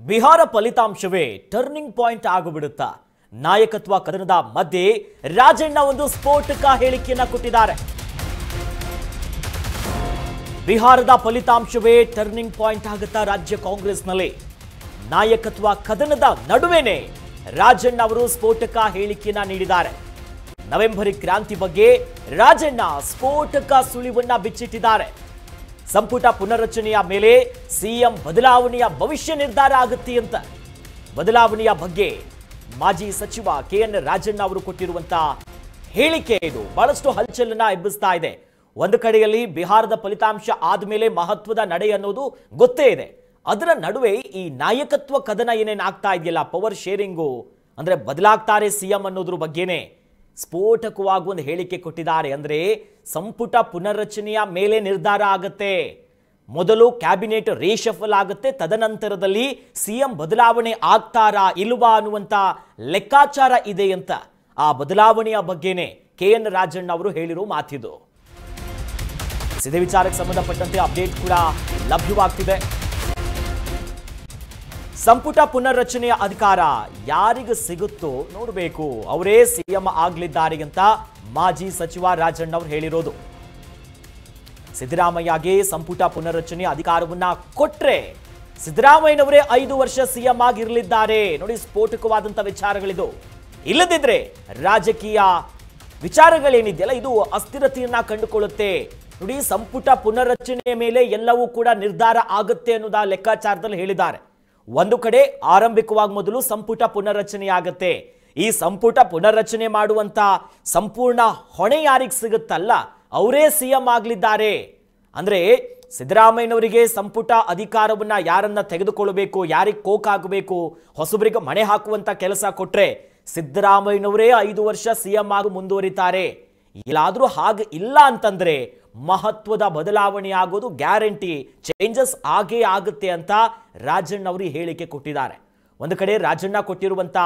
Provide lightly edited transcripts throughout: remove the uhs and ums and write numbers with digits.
ಬಿಹಾರ ಫಲಿತಾಂಶವೇ turning point ಆಗಿಬಿಡುತ್ತಾ? ನಾಯಕತ್ವ ಕದನದ ಮಧ್ಯೆ ರಾಜಣ್ಣ ಒಂದು ಸ್ಫೋಟಕ ಹೇಳಿಕೆಯನ್ನ ಕೊಟ್ಟಿದ್ದಾರೆ. ಬಿಹಾರದ ಫಲಿತಾಂಶವೇ ಟರ್ನಿಂಗ್ ಪಾಯಿಂಟ್ ಆಗುತ್ತಾ ರಾಜ್ಯ ಕಾಂಗ್ರೆಸ್ನಲ್ಲಿ? ನಾಯಕತ್ವ ಕದನದ ನಡುವೆನೇ ರಾಜಣ್ಣ ಅವರು ಸ್ಫೋಟಕ ಹೇಳಿಕೆಯನ್ನ ನೀಡಿದ್ದಾರೆ. ನವೆಂಬರ್ ಕ್ರಾಂತಿ ಬಗ್ಗೆ ರಾಜಣ್ಣ ಸ್ಫೋಟಕ ಸುಳಿವನ್ನ ಬಿಚ್ಚಿಟ್ಟಿದ್ದಾರೆ. ಸಂಪುಟ ಪುನರ್ರಚನೆಯ ಮೇಲೆ ಸಿಎಂ ಬದಲಾವಣೆಯ ಭವಿಷ್ಯ ನಿರ್ಧಾರ ಆಗುತ್ತೆ ಅಂತ. ಬದಲಾವಣೆಯ ಬಗ್ಗೆ ಮಾಜಿ ಸಚಿವ ಕೆಎನ್ ರಾಜಣ್ಣ ಅವರು ಕೊಟ್ಟಿರುವಂತಹ ಹೇಳಿಕೆ ಇದು ಬಹಳಷ್ಟು ಹಲ್ಚಲನ್ನ ಎಬ್ಬಿಸ್ತಾ ಇದೆ. ಒಂದು ಕಡೆಯಲ್ಲಿ ಬಿಹಾರದ ಫಲಿತಾಂಶ ಆದ್ಮೇಲೆ ಮಹತ್ವದ ನಡೆ ಅನ್ನೋದು ಗೊತ್ತೇ ಇದೆ. ಅದರ ನಡುವೆ ಈ ನಾಯಕತ್ವ ಕದನ ಏನೇನು ಆಗ್ತಾ ಇದೆಯಲ್ಲ, ಪವರ್ ಶೇರಿಂಗು ಅಂದ್ರೆ ಬದಲಾಗ್ತಾರೆ ಸಿಎಂ ಅನ್ನೋದ್ರ ಬಗ್ಗೆನೇ ಸ್ಫೋಟಕವಾಗಿ ಒಂದು ಹೇಳಿಕೆ ಕೊಟ್ಟಿದ್ದಾರೆ. ಅಂದ್ರೆ ಸಂಪುಟ ಪುನರ್ರಚನೆಯ ಮೇಲೆ ನಿರ್ಧಾರ ಆಗುತ್ತೆ. ಮೊದಲು ಕ್ಯಾಬಿನೆಟ್ ರೇಶಫಲ್ ಆಗುತ್ತೆ, ತದನಂತರದಲ್ಲಿ ಸಿಎಂ ಬದಲಾವಣೆ ಆಗ್ತಾರಾ ಇಲ್ವಾ ಅನ್ನುವಂತ ಲೆಕ್ಕಾಚಾರ ಇದೆ ಅಂತ ಆ ಬದಲಾವಣೆಯ ಬಗ್ಗೆನೇ ಕೆಎನ್ ರಾಜಣ್ಣ ಅವರು ಹೇಳಿರೋ ಮಾತಿದು. ಇದೇ ವಿಚಾರಕ್ಕೆ ಸಂಬಂಧಪಟ್ಟಂತೆ ಅಪ್ಡೇಟ್ ಕೂಡ ಲಭ್ಯವಾಗ್ತಿದೆ. ಸಂಪುಟ ಪುನರ್ರಚನೆಯ ಅಧಿಕಾರ ಯಾರಿಗೆ ಸಿಗುತ್ತೋ ನೋಡಬೇಕು, ಅವರೇ ಸಿಎಂ ಆಗ್ಲಿದ್ದಾರೆ ಅಂತ ಮಾಜಿ ಸಚಿವ ರಾಜಣ್ಣ ಅವರು ಹೇಳಿರೋದು. ಸಿದ್ದರಾಮಯ್ಯಗೆ ಸಂಪುಟ ಪುನರ್ರಚನೆ ಅಧಿಕಾರವನ್ನ ಕೊಟ್ರೆ ಸಿದ್ದರಾಮಯ್ಯನವರೇ 5 ವರ್ಷ ಸಿಎಂ ಆಗಿರಲಿದ್ದಾರೆ. ನೋಡಿ, ಸ್ಫೋಟಕವಾದಂತ ವಿಚಾರಗಳಿದು. ಇಲ್ಲದಿದ್ರೆ ರಾಜಕೀಯ ವಿಚಾರಗಳೇನಿದೆಯಲ್ಲ ಇದು ಅಸ್ಥಿರತೆಯನ್ನ ಕಂಡುಕೊಳ್ಳುತ್ತೆ. ನೋಡಿ, ಸಂಪುಟ ಪುನರ್ರಚನೆಯ ಮೇಲೆ ಎಲ್ಲವೂ ಕೂಡ ನಿರ್ಧಾರ ಆಗುತ್ತೆ ಅನ್ನೋದ ಲೆಕ್ಕಾಚಾರದಲ್ಲಿ ಹೇಳಿದ್ದಾರೆ. ಒಂದು ಕಡೆ ಆರಂಭಿಕವಾಗಿ ಮೊದಲು ಸಂಪುಟ ಪುನರ್ರಚನೆ ಆಗುತ್ತೆ. ಈ ಸಂಪುಟ ಪುನರ್ರಚನೆ ಮಾಡುವಂತ ಸಂಪೂರ್ಣ ಹೊಣೆ ಯಾರಿಗೆ ಸಿಗುತ್ತಲ್ಲ ಅವರೇ ಸಿಎಂ ಆಗ್ಲಿದ್ದಾರೆ. ಅಂದ್ರೆ ಸಿದ್ದರಾಮಯ್ಯನವರಿಗೆ ಸಂಪುಟ ಅಧಿಕಾರವನ್ನ ಯಾರನ್ನ ತೆಗೆದುಕೊಳ್ಳಬೇಕು, ಯಾರಿಗೆ ಕೋಕಾಗಬೇಕು, ಹೊಸಬರಿಗೆ ಮಣೆ ಹಾಕುವಂತ ಕೆಲಸ ಕೊಟ್ರೆ ಸಿದ್ದರಾಮಯ್ಯನವರೇ 5 ವರ್ಷ ಸಿಎಂ ಆಗಿ ಮುಂದುವರಿತಾರೆ. ಎಲ್ಲಾದ್ರೂ ಹಾಗೆ ಇಲ್ಲ ಅಂತಂದ್ರೆ ಮಹತ್ವದ ಬದಲಾವಣೆ ಆಗೋದು ಗ್ಯಾರಂಟಿ, ಚೇಂಜಸ್ ಆಗೇ ಆಗುತ್ತೆ ಅಂತ ರಾಜಣ್ಣ ಅವರು ಹೇಳಿಕೆ ಕೊಟ್ಟಿದ್ದಾರೆ. ಒಂದು ಕಡೆ ರಾಜಣ್ಣ ಕೊಟ್ಟಿರುವಂತ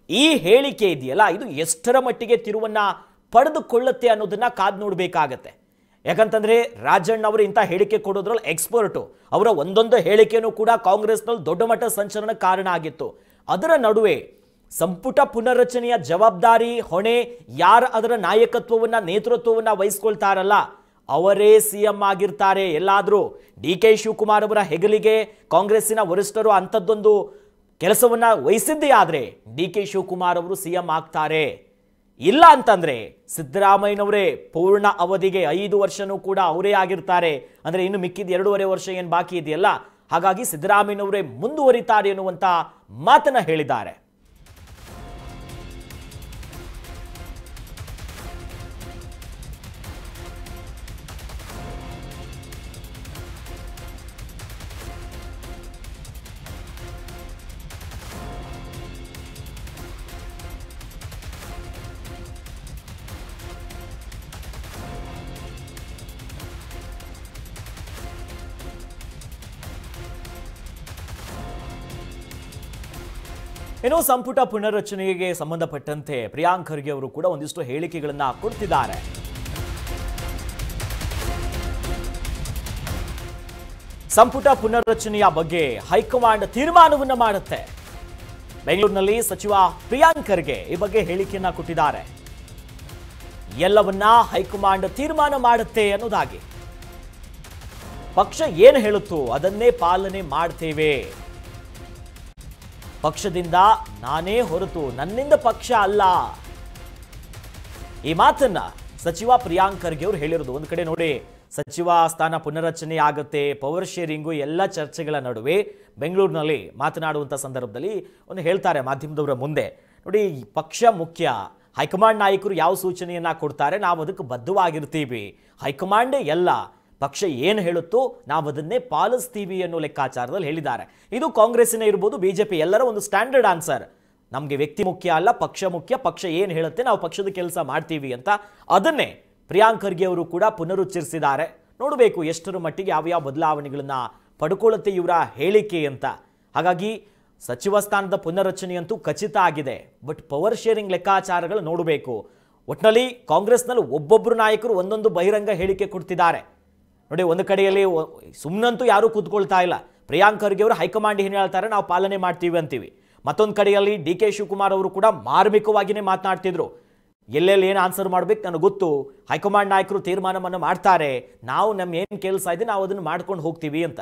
ಈ ಹೇಳಿಕೆ ಇದೆಯಲ್ಲ ಇದು ಎಷ್ಟರ ಮಟ್ಟಿಗೆ ತಿರುವನ್ನ ಪಡೆದುಕೊಳ್ಳುತ್ತೆ ಅನ್ನೋದನ್ನ ಕಾದ್ ನೋಡ್ಬೇಕಾಗತ್ತೆ. ಯಾಕಂತಂದ್ರೆ ರಾಜಣ್ಣ ಅವರು ಇಂಥ ಹೇಳಿಕೆ ಕೊಡೋದ್ರಲ್ಲಿ ಎಕ್ಸ್ಪರ್ಟು. ಅವರ ಒಂದೊಂದು ಹೇಳಿಕೆನೂ ಕೂಡ ಕಾಂಗ್ರೆಸ್ನಲ್ಲಿ ದೊಡ್ಡ ಮಟ್ಟ ಸಂಚಲನ ಕಾರಣ ಆಗಿತ್ತು. ಅದರ ನಡುವೆ ಸಂಪುಟ ಪುನರ್ರಚನೆಯ ಜವಾಬ್ದಾರಿ ಹೊಣೆ ಯಾರು ಅದರ ನಾಯಕತ್ವವನ್ನ ನೇತೃತ್ವವನ್ನ ವಹಿಸ್ಕೊಳ್ತಾರಲ್ಲ ಅವರೇ ಸಿಎಂ ಆಗಿರ್ತಾರೆ. ಎಲ್ಲಾದ್ರೂ ಡಿ.ಕೆ. ಶಿವಕುಮಾರ್ ಅವರ ಹೆಗಲಿಗೆ ಕಾಂಗ್ರೆಸ್ಸಿನ ವರಿಷ್ಠರು ಅಂಥದ್ದೊಂದು ಕೆಲಸವನ್ನ ವಹಿಸಿದ್ದೇ ಆದ್ರೆ ಡಿ.ಕೆ. ಶಿವಕುಮಾರ್ ಅವರು ಸಿಎಂ ಆಗ್ತಾರೆ. ಇಲ್ಲ ಅಂತಂದ್ರೆ ಸಿದ್ದರಾಮಯ್ಯನವರೇ ಪೂರ್ಣ ಅವಧಿಗೆ 5 ವರ್ಷನೂ ಕೂಡ ಅವರೇ ಆಗಿರ್ತಾರೆ. ಅಂದ್ರೆ ಇನ್ನು ಮಿಕ್ಕಿದ 2.5 ವರ್ಷ ಏನ್ ಬಾಕಿ ಇದೆಯಲ್ಲ, ಹಾಗಾಗಿ ಸಿದ್ದರಾಮಯ್ಯನವರೇ ಮುಂದುವರಿತಾರೆ ಎನ್ನುವಂತ ಮಾತನ್ನ ಹೇಳಿದ್ದಾರೆ. ಇನ್ನು ಸಂಪುಟ ಪುನರ್ರಚನೆಗೆ ಸಂಬಂಧಪಟ್ಟಂತೆ ಪ್ರಿಯಾಂಕ್ ಖರ್ಗೆ ಅವರು ಕೂಡ ಒಂದಿಷ್ಟು ಹೇಳಿಕೆಗಳನ್ನ ಕೊಡ್ತಿದ್ದಾರೆ. ಸಂಪುಟ ಪುನರ್ರಚನೆಯ ಬಗ್ಗೆ ಹೈಕಮಾಂಡ್ ತೀರ್ಮಾನವನ್ನ ಮಾಡುತ್ತೆ. ಬೆಂಗಳೂರಿನಲ್ಲಿ ಸಚಿವ ಪ್ರಿಯಾಂಕ್ ಖರ್ಗೆ ಈ ಬಗ್ಗೆ ಹೇಳಿಕೆಯನ್ನ ಕೊಟ್ಟಿದ್ದಾರೆ. ಎಲ್ಲವನ್ನ ಹೈಕಮಾಂಡ್ ತೀರ್ಮಾನ ಮಾಡುತ್ತೆ ಅನ್ನೋದಾಗಿ. ಪಕ್ಷ ಏನು ಹೇಳುತ್ತೋ ಅದನ್ನೇ ಪಾಲನೆ ಮಾಡ್ತೇವೆ. ಪಕ್ಷದಿಂದ ನಾನೇ ಹೊರತು ನನ್ನಿಂದ ಪಕ್ಷ ಅಲ್ಲ. ಈ ಮಾತನ್ನ ಸಚಿವ ಪ್ರಿಯಾಂಕ್ ಖರ್ಗೆ ಅವರು ಹೇಳಿರೋದು. ಒಂದು ಕಡೆ ನೋಡಿ, ಸಚಿವ ಸ್ಥಾನ ಪುನರ್ರಚನೆ ಆಗುತ್ತೆ, ಪವರ್ ಶೇರಿಂಗು ಎಲ್ಲ ಚರ್ಚೆಗಳ ನಡುವೆ ಬೆಂಗಳೂರಿನಲ್ಲಿ ಮಾತನಾಡುವಂಥ ಸಂದರ್ಭದಲ್ಲಿ ಒಂದು ಹೇಳ್ತಾರೆ ಮಾಧ್ಯಮದವರ ಮುಂದೆ, ನೋಡಿ ಪಕ್ಷ ಮುಖ್ಯ, ಹೈಕಮಾಂಡ್ ನಾಯಕರು ಯಾವ ಸೂಚನೆಯನ್ನ ಕೊಡ್ತಾರೆ ನಾವು ಅದಕ್ಕೆ ಬದ್ಧವಾಗಿರ್ತೀವಿ, ಹೈಕಮಾಂಡೇ ಎಲ್ಲ, ಪಕ್ಷ ಏನು ಹೇಳುತ್ತೋ ನಾವು ಅದನ್ನೇ ಪಾಲಿಸ್ತೀವಿ ಅನ್ನೋ ಲೆಕ್ಕಾಚಾರದಲ್ಲಿ ಹೇಳಿದ್ದಾರೆ. ಇದು ಕಾಂಗ್ರೆಸ್ಸಿನ ಇರ್ಬೋದು, ಬಿಜೆಪಿ ಎಲ್ಲರ ಒಂದು ಸ್ಟ್ಯಾಂಡರ್ಡ್ ಆನ್ಸರ್. ನಮಗೆ ವ್ಯಕ್ತಿ ಮುಖ್ಯ ಅಲ್ಲ, ಪಕ್ಷ ಮುಖ್ಯ, ಪಕ್ಷ ಏನು ಹೇಳುತ್ತೆ ನಾವು ಪಕ್ಷದ ಕೆಲಸ ಮಾಡ್ತೀವಿ ಅಂತ ಅದನ್ನೇ ಪ್ರಿಯಾಂಕ್ ಖರ್ಗೆ ಅವರು ಕೂಡ ಪುನರುಚ್ಚರಿಸಿದ್ದಾರೆ. ನೋಡಬೇಕು ಎಷ್ಟರ ಮಟ್ಟಿಗೆ ಯಾವ್ಯಾವ ಬದಲಾವಣೆಗಳನ್ನ ಪಡ್ಕೊಳ್ಳುತ್ತೆ ಇವರ ಹೇಳಿಕೆ ಅಂತ. ಹಾಗಾಗಿ ಸಚಿವ ಸ್ಥಾನದ ಪುನರ್ರಚನೆಯಂತೂ ಖಚಿತ ಆಗಿದೆ. ಬಟ್ ಪವರ್ ಶೇರಿಂಗ್ ಲೆಕ್ಕಾಚಾರಗಳು ನೋಡಬೇಕು. ಒಟ್ಟಿನಲ್ಲಿ ಕಾಂಗ್ರೆಸ್ನಲ್ಲಿ ಒಬ್ಬೊಬ್ಬರು ನಾಯಕರು ಒಂದೊಂದು ಬಹಿರಂಗ ಹೇಳಿಕೆ ಕೊಡ್ತಿದ್ದಾರೆ. ನೋಡಿ, ಒಂದು ಕಡೆಯಲ್ಲಿ ಸುಮ್ಮನಂತೂ ಯಾರೂ ಕೂತ್ಕೊಳ್ತಾ ಇಲ್ಲ. ಪ್ರಿಯಾಂಕ್ ಖರ್ಗೆ ಅವರು ಹೈಕಮಾಂಡ್ ಏನು ಹೇಳ್ತಾರೆ ನಾವು ಪಾಲನೆ ಮಾಡ್ತೀವಿ ಅಂತೀವಿ. ಮತ್ತೊಂದು ಕಡೆಯಲ್ಲಿ ಡಿ ಕೆ ಶಿವಕುಮಾರ್ ಅವರು ಕೂಡ ಮಾರ್ಮಿಕವಾಗಿಯೇ ಮಾತನಾಡ್ತಿದ್ರು. ಎಲ್ಲೆಲ್ಲಿ ಏನು ಆನ್ಸರ್ ಮಾಡ್ಬೇಕು ನನಗೆ ಗೊತ್ತು, ಹೈಕಮಾಂಡ್ ನಾಯಕರು ತೀರ್ಮಾನವನ್ನು ಮಾಡ್ತಾರೆ, ನಾವು ನಮ್ಮ ಏನು ಕೆಲಸ ಇದೆ ನಾವು ಅದನ್ನು ಮಾಡ್ಕೊಂಡು ಹೋಗ್ತೀವಿ ಅಂತ.